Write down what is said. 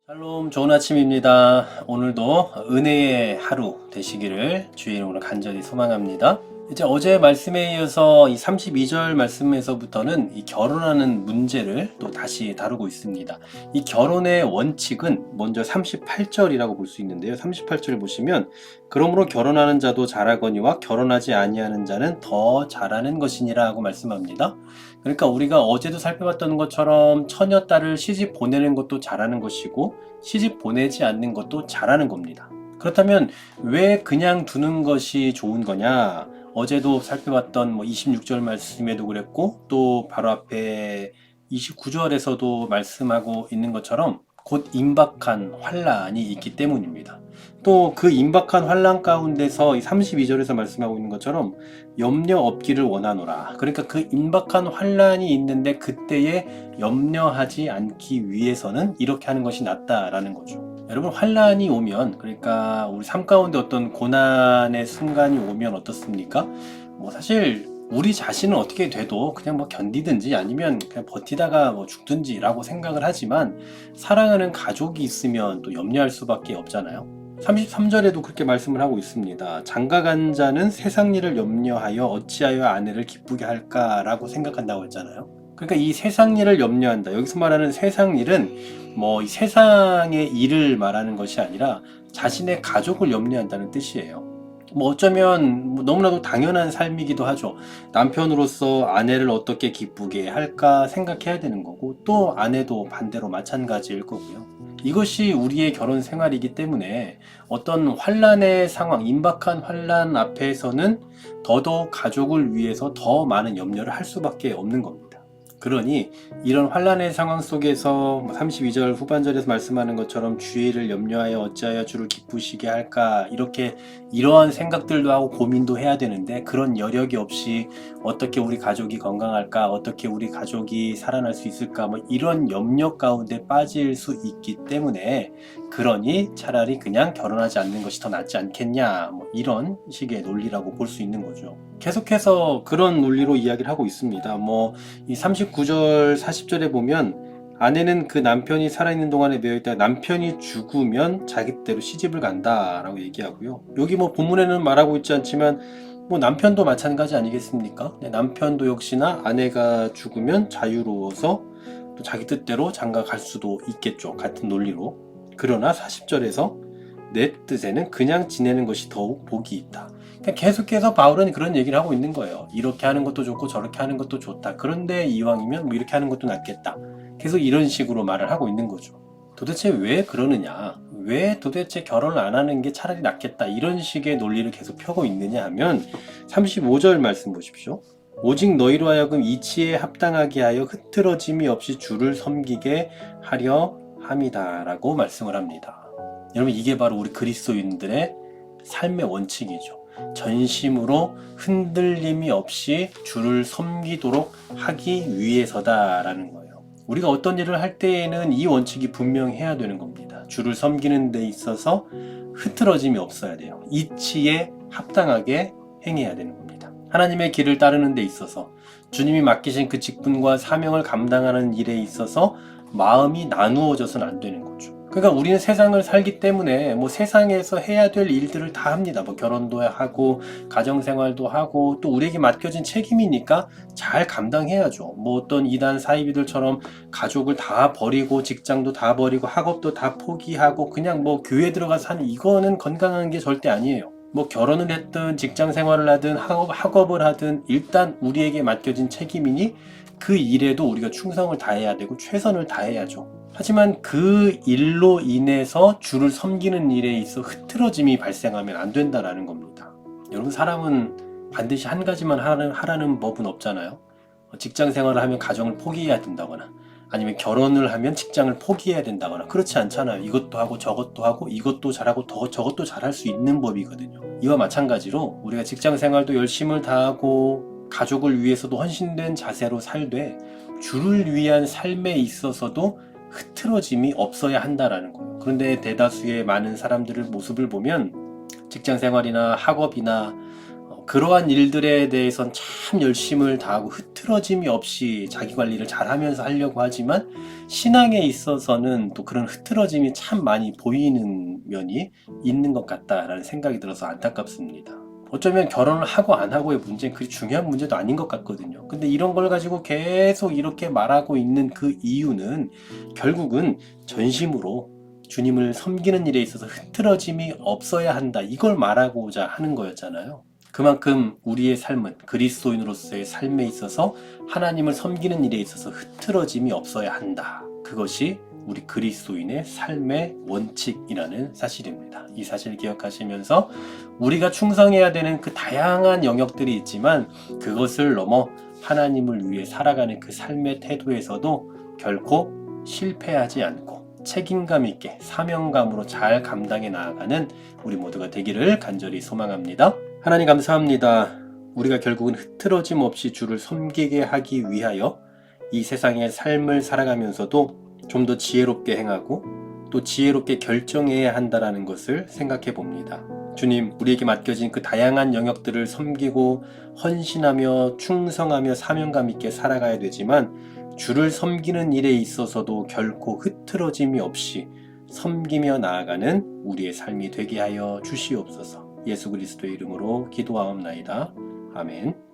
샬롬, 좋은 아침입니다. 오늘도 은혜의 하루 되시기를 주의 이름으로 간절히 소망합니다. 이제 어제 말씀에 이어서 이 32절 말씀에서부터는 이 결혼하는 문제를 또 다시 다루고 있습니다. 이 결혼의 원칙은 먼저 38절이라고 볼 수 있는데요. 38절을 보시면 그러므로 결혼하는 자도 잘하거니와 결혼하지 아니하는 자는 더 잘하는 것이니라 하고 말씀합니다. 그러니까 우리가 어제도 살펴봤던 것처럼 처녀딸을 시집 보내는 것도 잘하는 것이고 시집 보내지 않는 것도 잘하는 겁니다. 그렇다면 왜 그냥 두는 것이 좋은 거냐? 어제도 살펴봤던 26절 말씀에도 그랬고 또 바로 앞에 29절에서도 말씀하고 있는 것처럼 곧 임박한 환란이 있기 때문입니다. 또 그 임박한 환란 가운데서 32절에서 말씀하고 있는 것처럼 염려 없기를 원하노라. 그러니까 그 임박한 환란이 있는데 그때에 염려하지 않기 위해서는 이렇게 하는 것이 낫다라는 거죠. 여러분, 환란이 오면, 그러니까 우리 삶 가운데 어떤 고난의 순간이 오면 어떻습니까? 사실 우리 자신은 어떻게 돼도 그냥 견디든지 아니면 그냥 버티다가 죽든지라고 생각을 하지만 사랑하는 가족이 있으면 또 염려할 수밖에 없잖아요. 33절에도 그렇게 말씀을 하고 있습니다. 장가간 자는 세상 일을 염려하여 어찌하여 아내를 기쁘게 할까라고 생각한다고 했잖아요. 그러니까 이 세상 일을 염려한다. 여기서 말하는 세상 일은 이 세상의 일을 말하는 것이 아니라 자신의 가족을 염려한다는 뜻이에요. 어쩌면 너무나도 당연한 삶이기도 하죠. 남편으로서 아내를 어떻게 기쁘게 할까 생각해야 되는 거고, 또 아내도 반대로 마찬가지일 거고요. 이것이 우리의 결혼 생활이기 때문에 어떤 환란의 상황, 임박한 환란 앞에서는 더더욱 가족을 위해서 더 많은 염려를 할 수밖에 없는 겁니다. 그러니 이런 환란의 상황 속에서 32절 후반절에서 말씀하는 것처럼 주의를 염려하여 어찌하여 주를 기쁘시게 할까, 이렇게 이러한 생각들도 하고 고민도 해야 되는데 그런 여력이 없이 어떻게 우리 가족이 건강할까, 어떻게 우리 가족이 살아날 수 있을까, 이런 염려 가운데 빠질 수 있기 때문에, 그러니 차라리 그냥 결혼하지 않는 것이 더 낫지 않겠냐, 이런 식의 논리라고 볼 수 있는 거죠. 계속해서 그런 논리로 이야기를 하고 있습니다. 이 39절 40절에 보면 아내는 그 남편이 살아있는 동안에 매여있다 남편이 죽으면 자기 때로 시집을 간다 라고 얘기하고요. 여기 본문에는 말하고 있지 않지만 남편도 마찬가지 아니겠습니까? 남편도 역시나 아내가 죽으면 자유로워서 또 자기 뜻대로 장가 갈 수도 있겠죠. 같은 논리로. 그러나 40절에서 내 뜻에는 그냥 지내는 것이 더욱 복이 있다. 계속해서 바울은 그런 얘기를 하고 있는 거예요. 이렇게 하는 것도 좋고 저렇게 하는 것도 좋다. 그런데 이왕이면 이렇게 하는 것도 낫겠다. 계속 이런 식으로 말을 하고 있는 거죠. 도대체 왜 그러느냐? 왜 도대체 결혼을 안 하는 게 차라리 낫겠다. 이런 식의 논리를 계속 펴고 있느냐 하면 35절 말씀 보십시오. 오직 너희로 하여금 이치에 합당하게 하여 흐트러짐이 없이 주를 섬기게 하려 함이다 라고 말씀을 합니다. 여러분, 이게 바로 우리 그리스도인들의 삶의 원칙이죠. 전심으로 흔들림이 없이 주를 섬기도록 하기 위해서다라는 거예요. 우리가 어떤 일을 할 때에는 이 원칙이 분명해야 되는 겁니다. 주를 섬기는 데 있어서 흐트러짐이 없어야 돼요. 이치에 합당하게 행해야 되는 겁니다. 하나님의 길을 따르는 데 있어서 주님이 맡기신 그 직분과 사명을 감당하는 일에 있어서 마음이 나누어져서는 안 되는 거죠. 그러니까 우리는 세상을 살기 때문에 세상에서 해야 될 일들을 다 합니다. 결혼도 하고 가정생활도 하고 또 우리에게 맡겨진 책임이니까 잘 감당해야죠. 어떤 이단 사이비들처럼 가족을 다 버리고 직장도 다 버리고 학업도 다 포기하고 그냥 교회 들어가서 하는, 이거는 건강한 게 절대 아니에요. 결혼을 했든 직장 생활을 하든 학업을 하든 일단 우리에게 맡겨진 책임이니 그 일에도 우리가 충성을 다해야 되고 최선을 다해야죠. 하지만 그 일로 인해서 주를 섬기는 일에 있어 흐트러짐이 발생하면 안 된다라는 겁니다. 여러분, 사람은 반드시 한 가지만 하라는 법은 없잖아요. 직장 생활을 하면 가정을 포기해야 된다거나 아니면 결혼을 하면 직장을 포기해야 된다거나 그렇지 않잖아요. 이것도 하고 저것도 하고 이것도 잘하고 저것도 잘할 수 있는 법이거든요. 이와 마찬가지로 우리가 직장 생활도 열심을 다하고 가족을 위해서도 헌신된 자세로 살되 주를 위한 삶에 있어서도 흐트러짐이 없어야 한다라는 거예요. 그런데 대다수의 많은 사람들의 모습을 보면 직장 생활이나 학업이나 그러한 일들에 대해선 참 열심을 다하고 흐트러짐이 없이 자기 관리를 잘 하면서 하려고 하지만 신앙에 있어서는 또 그런 흐트러짐이 참 많이 보이는 면이 있는 것 같다라는 생각이 들어서 안타깝습니다. 어쩌면 결혼을 하고 안 하고의 문제는 그리 중요한 문제도 아닌 것 같거든요. 근데 이런 걸 가지고 계속 이렇게 말하고 있는 그 이유는 결국은 전심으로 주님을 섬기는 일에 있어서 흐트러짐이 없어야 한다, 이걸 말하고자 하는 거였잖아요. 그만큼 우리의 삶은, 그리스도인으로서의 삶에 있어서 하나님을 섬기는 일에 있어서 흐트러짐이 없어야 한다. 그것이 우리 그리스도인의 삶의 원칙이라는 사실입니다. 이 사실을 기억하시면서 우리가 충성해야 되는 그 다양한 영역들이 있지만 그것을 넘어 하나님을 위해 살아가는 그 삶의 태도에서도 결코 실패하지 않고 책임감 있게 사명감으로 잘 감당해 나아가는 우리 모두가 되기를 간절히 소망합니다. 하나님 감사합니다. 우리가 결국은 흐트러짐 없이 주를 섬기게 하기 위하여 이 세상의 삶을 살아가면서도 좀 더 지혜롭게 행하고 또 지혜롭게 결정해야 한다는 것을 생각해 봅니다. 주님, 우리에게 맡겨진 그 다양한 영역들을 섬기고 헌신하며 충성하며 사명감 있게 살아가야 되지만 주를 섬기는 일에 있어서도 결코 흐트러짐이 없이 섬기며 나아가는 우리의 삶이 되게 하여 주시옵소서. 예수 그리스도의 이름으로 기도하옵나이다. 아멘.